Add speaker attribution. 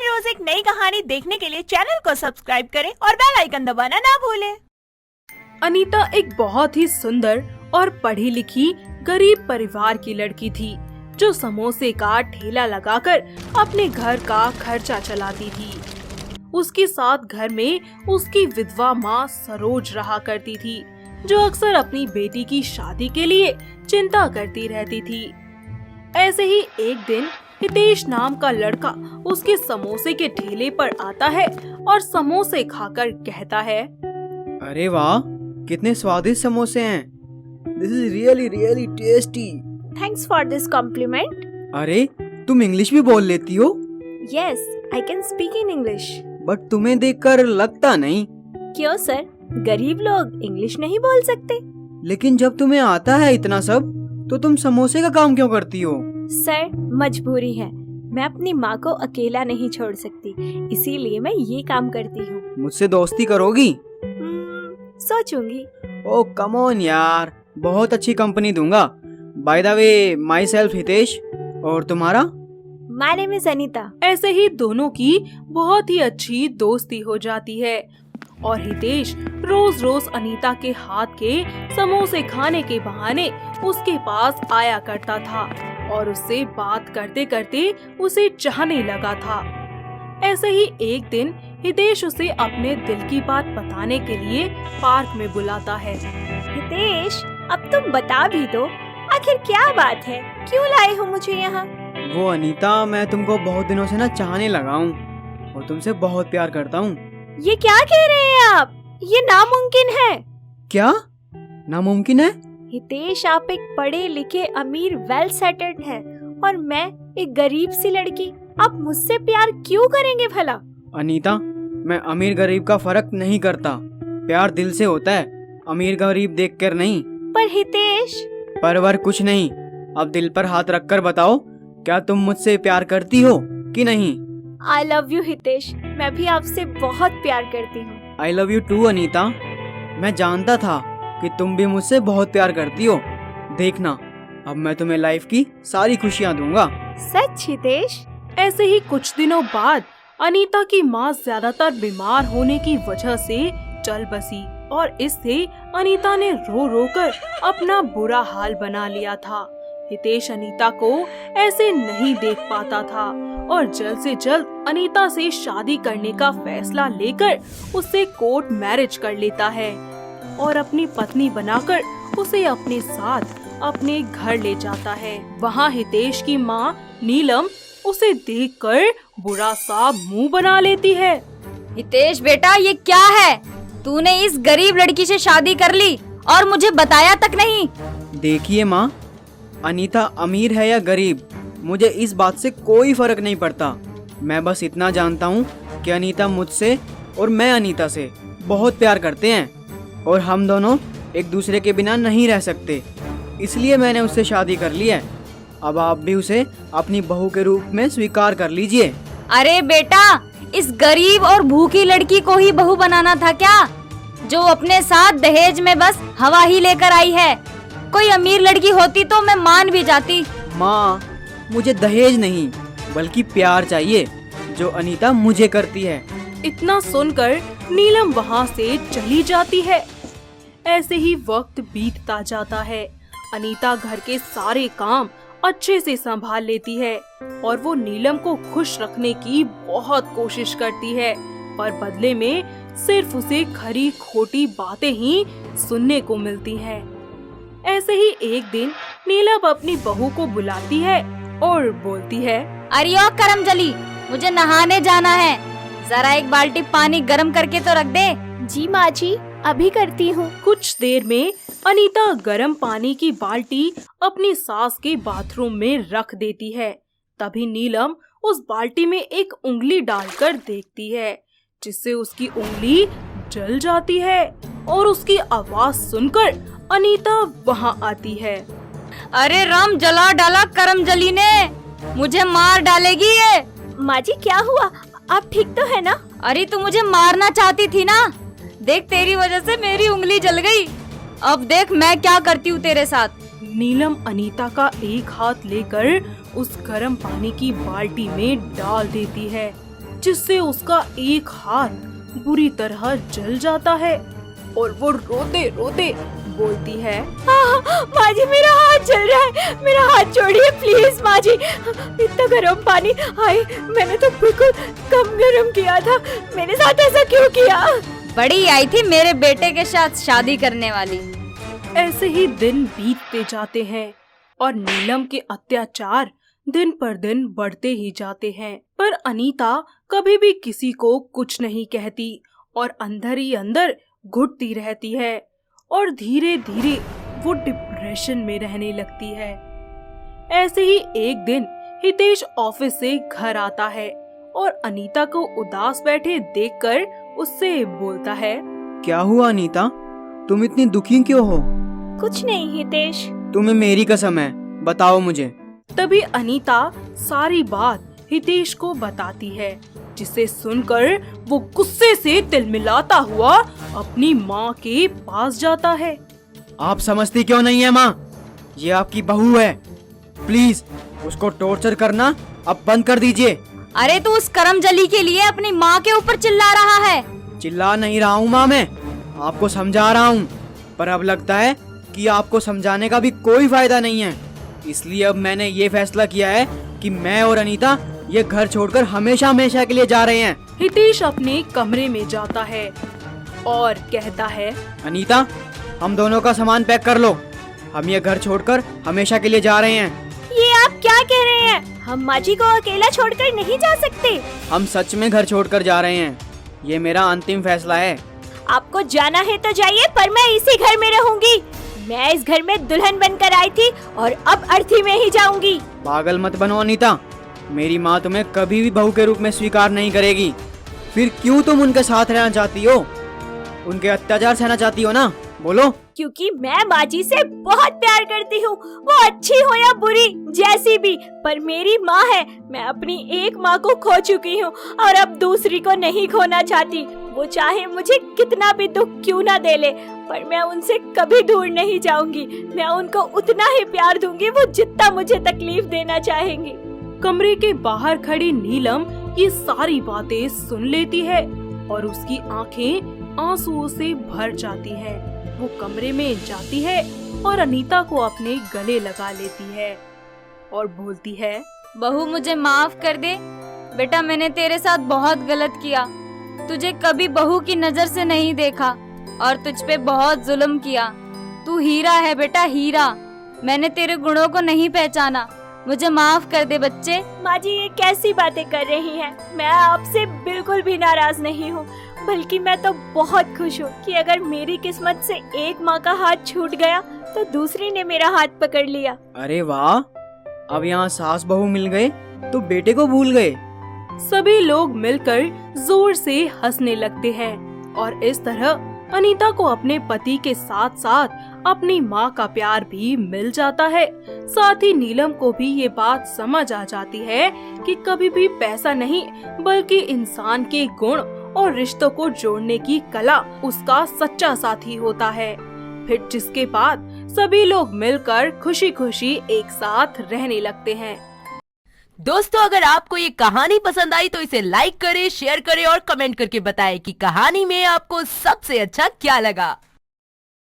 Speaker 1: हर रोज एक नई कहानी देखने के लिए चैनल को सब्सक्राइब करें और बेल आइकन दबाना ना भूलें।
Speaker 2: अनीता एक बहुत ही सुंदर और पढ़ी लिखी गरीब परिवार की लड़की थी जो समोसे का ठेला लगाकर अपने घर का खर्चा चलाती थी। उसके साथ घर में उसकी विधवा माँ सरोज रहा करती थी जो अक्सर अपनी बेटी की शादी के लिए चिंता करती रहती थी। ऐसे ही एक दिन हितेश नाम का लड़का उसके समोसे के ठेले पर आता है और समोसे खाकर कहता है,
Speaker 3: अरे वाह, कितने स्वादिष्ट समोसे हैं। This is really tasty.
Speaker 1: Thanks for this compliment.
Speaker 3: अरे तुम इंग्लिश भी बोल लेती हो?
Speaker 1: Yes, I can speak in English.
Speaker 3: But तुम्हें देखकर लगता नहीं।
Speaker 1: क्यों सर, गरीब लोग इंग्लिश नहीं बोल सकते?
Speaker 3: लेकिन जब तुम्हें आता है इतना सब, तो तुम समोसे का काम क्यों करती हो?
Speaker 1: सर, मजबूरी है। मैं अपनी माँ को अकेला नहीं छोड़ सकती, इसीलिए मैं ये काम करती हूँ।
Speaker 3: मुझसे दोस्ती करोगी?
Speaker 1: सोचूंगी।
Speaker 3: ओ कम ऑन यार, बहुत अच्छी कंपनी दूंगा। By the way, my self Hitesh. और तुम्हारा?
Speaker 1: My name is Anita.
Speaker 2: ऐसे ही दोनों की बहुत ही अच्छी दोस्ती हो जाती है और हितेश रोज रोज अनीता के हाथ के समोसे खाने के बहाने उसके पास आया करता था और उससे बात करते करते उसे चाहने लगा था। ऐसे ही एक दिन हितेश उसे अपने दिल की बात बताने के लिए पार्क में बुलाता है।
Speaker 1: हितेश, अब तुम बता भी दो, आखिर क्या बात है? क्यों लाए हो मुझे यहाँ?
Speaker 3: वो अनीता, मैं तुमको बहुत दिनों से चाहने लगा हूँ और तुमसे बहुत प्यार करता हूँ।
Speaker 1: ये क्या कह रहे हैं आप? ये नामुमकिन है।
Speaker 3: क्या नामुमकिन है?
Speaker 1: हितेश, आप एक पढ़े लिखे अमीर वेल सेटल्ड हैं और मैं एक गरीब सी लड़की। आप मुझसे प्यार क्यों करेंगे भला?
Speaker 3: अनीता, मैं अमीर गरीब का फर्क नहीं करता। प्यार दिल से होता है, अमीर गरीब देखकर नहीं।
Speaker 1: पर हितेश।
Speaker 3: परवर कुछ नहीं, अब दिल पर हाथ रखकर बताओ, क्या तुम मुझसे प्यार करती हो कि नहीं?
Speaker 1: I love you हितेश, मैं भी आपसे बहुत प्यार करती हूँ।
Speaker 3: I love you too Anita. मैं जानता था कि तुम भी मुझसे बहुत प्यार करती हो। देखना, अब मैं तुम्हें लाइफ की सारी खुशियाँ दूंगा।
Speaker 1: सच हितेश?
Speaker 2: ऐसे ही कुछ दिनों बाद अनीता की माँ ज्यादातर बीमार होने की वजह से चल बसी और इससे अनीता ने रो रो कर अपना बुरा हाल बना लिया था। हितेश अनीता को ऐसे नहीं देख पाता था और जल्द से जल्द अनीता से शादी करने का फैसला लेकर उससे कोर्ट मैरिज कर लेता है और अपनी पत्नी बनाकर उसे अपने साथ अपने घर ले जाता है। वहाँ हितेश की माँ नीलम उसे देखकर बुरा सा मुंह बना लेती है।
Speaker 4: हितेश बेटा, ये क्या है? तूने इस गरीब लड़की से शादी कर ली और मुझे बताया तक नहीं।
Speaker 3: देखिए माँ, अनीता अमीर है या गरीब, मुझे इस बात से कोई फर्क नहीं पड़ता। मैं बस इतना जानता हूँ कि अनीता मुझसे और मैं अनीता से बहुत प्यार करते हैं और हम दोनों एक दूसरे के बिना नहीं रह सकते, इसलिए मैंने उससे शादी कर ली है। अब आप भी उसे अपनी बहू के रूप में स्वीकार कर लीजिए।
Speaker 4: अरे बेटा, इस गरीब और भूखी लड़की को ही बहू बनाना था क्या, जो अपने साथ दहेज में बस हवा ही लेकर आई है? कोई अमीर लड़की होती तो मैं मान भी जाती।
Speaker 3: माँ, मुझे दहेज नहीं बल्कि प्यार चाहिए जो अनीता मुझे करती है।
Speaker 2: इतना सुनकर नीलम वहाँ से चली जाती है। ऐसे ही वक्त बीतता जाता है। अनीता घर के सारे काम अच्छे से संभाल लेती है और वो नीलम को खुश रखने की बहुत कोशिश करती है, पर बदले में सिर्फ उसे खरी खोटी बातें ही सुनने को मिलती हैं। ऐसे ही एक दिन नीलम अपनी बहू को बुलाती है और बोलती है,
Speaker 4: अरे ओ करमजली, मुझे नहाने जाना है, जरा एक बाल्टी पानी गर्म करके तो रख दे।
Speaker 1: जी माँ जी, अभी करती हूँ।
Speaker 2: कुछ देर में अनीता गर्म पानी की बाल्टी अपनी सास के बाथरूम में रख देती है। तभी नीलम उस बाल्टी में एक उंगली डालकर देखती है, जिससे उसकी उंगली जल जाती है और उसकी आवाज सुनकर अनीता वहाँ आती है।
Speaker 4: अरे राम, जला डाला करमजली ने, मुझे मार डालेगी ये।
Speaker 1: माँ जी, क्या हुआ? आप ठीक तो है ना?
Speaker 4: अरे तू मुझे मारना चाहती थी ना, देख तेरी वजह से मेरी उंगली जल गई। अब देख मैं क्या करती हूँ तेरे साथ।
Speaker 2: नीलम अनीता का एक हाथ लेकर उस गर्म पानी की बाल्टी में डाल देती है जिससे उसका एक हाथ बुरी तरह जल जाता है और वो रोते रोते बोलती है,
Speaker 1: माँ जी मेरा हाथ जल रहा है, मेरा हाथ छोड़िए प्लीज माँ जी। इतना गर्म पानी, हाय मैंने तो बिल्कुल कम गर्म किया था, मेरे साथ ऐसा क्यों किया?
Speaker 4: बड़ी आई थी मेरे बेटे के साथ शादी करने वाली।
Speaker 2: ऐसे ही दिन बीतते जाते हैं और नीलम के अत्याचार दिन पर दिन बढ़ते ही जाते हैं। पर अनीता कभी भी किसी को कुछ नहीं कहती और अंदर ही अंदर घुटती रहती है और धीरे धीरे वो डिप्रेशन में रहने लगती है। ऐसे ही एक दिन हितेश ऑफिस से घर आता है और अनीता को उदास बैठे देखकर उससे बोलता है,
Speaker 3: क्या हुआ अनीता, तुम इतनी दुखी क्यों हो?
Speaker 1: कुछ नहीं हितेश।
Speaker 3: तुम्हें मेरी कसम है, बताओ मुझे।
Speaker 2: तभी अनीता सारी बात हितेश को बताती है, जिसे सुनकर वो गुस्से से तिलमिलाता हुआ अपनी माँ के पास जाता है।
Speaker 3: आप समझती क्यों नहीं है माँ, ये आपकी बहू है, प्लीज उसको टॉर्चर करना अब बंद कर दीजिए।
Speaker 4: अरे तू उस करमजली के लिए अपनी माँ के ऊपर चिल्ला रहा है?
Speaker 3: चिल्ला नहीं रहा हूँ माँ, मैं आपको समझा रहा हूँ, पर अब लगता है कि आपको समझाने का भी कोई फायदा नहीं है। इसलिए अब मैंने ये फैसला किया है कि मैं और अनीता ये घर छोड़कर हमेशा हमेशा के लिए जा रहे हैं।
Speaker 2: हितेश अपने कमरे में जाता है और कहता है,
Speaker 3: अनीता हम दोनों का सामान पैक कर लो, हम ये घर छोड़कर हमेशा के लिए जा रहे हैं।
Speaker 1: ये आप क्या कह रहे हैं? हम माँ जी को अकेला छोड़कर नहीं जा सकते।
Speaker 3: हम सच में घर छोड़कर जा रहे हैं, ये मेरा अंतिम फैसला है।
Speaker 1: आपको जाना है तो जाइए, पर मैं इसी घर में रहूंगी। मैं इस घर में दुल्हन बनकर आई थी और अब अर्थी में ही जाऊंगी।
Speaker 3: पागल मत बनो अनीता, मेरी माँ तुम्हें कभी भी बहू के रूप में स्वीकार नहीं करेगी। फिर क्यों तुम उनके साथ रहना चाहती हो, उनके अत्याचार सहना चाहती हो ना, बोलो?
Speaker 1: क्योंकि मैं माँ जी से बहुत प्यार करती हूँ, वो अच्छी हो या बुरी जैसी भी, पर मेरी माँ है। मैं अपनी एक माँ को खो चुकी हूँ और अब दूसरी को नहीं खोना चाहती। वो चाहे मुझे कितना भी दुख क्यों ना दे ले, पर मैं उनसे कभी दूर नहीं जाऊंगी। मैं उनको उतना ही प्यार दूंगी वो जितना मुझे तकलीफ देना चाहेंगी।
Speaker 2: कमरे के बाहर खड़ी नीलम ये सारी बातें सुन लेती है और उसकी आंखें आंसुओं से भर जाती है। वो कमरे में जाती है और अनीता को अपने गले लगा लेती है और बोलती है,
Speaker 4: बहू मुझे माफ कर दे बेटा, मैंने तेरे साथ बहुत गलत किया। तुझे कभी बहू की नजर से नहीं देखा और तुझ पे बहुत जुल्म किया। तू हीरा है बेटा, हीरा। मैंने तेरे गुणों को नहीं पहचाना, मुझे माफ कर दे बच्चे।
Speaker 1: माँ जी ये कैसी बातें कर रही हैं? मैं आपसे बिल्कुल भी नाराज नहीं हूँ, बल्कि मैं तो बहुत खुश हूँ कि अगर मेरी किस्मत से एक माँ का हाथ छूट गया तो दूसरी ने मेरा हाथ पकड़ लिया।
Speaker 3: अरे वाह, अब यहाँ सास बहू मिल गए तो बेटे को भूल गए।
Speaker 2: सभी लोग मिलकर जोर से हंसने लगते हैं और इस तरह अनीता को अपने पति के साथ साथ अपनी माँ का प्यार भी मिल जाता है। साथ ही नीलम को भी ये बात समझ आ जाती है कि कभी भी पैसा नहीं बल्कि इंसान के गुण और रिश्तों को जोड़ने की कला उसका सच्चा साथी होता है। फिर जिसके बाद सभी लोग मिलकर खुशी खुशी एक साथ रहने लगते हैं।
Speaker 5: दोस्तों अगर आपको ये कहानी पसंद आई तो इसे लाइक करें, शेयर करें और कमेंट करके बताएं कि कहानी में आपको सबसे अच्छा क्या लगा।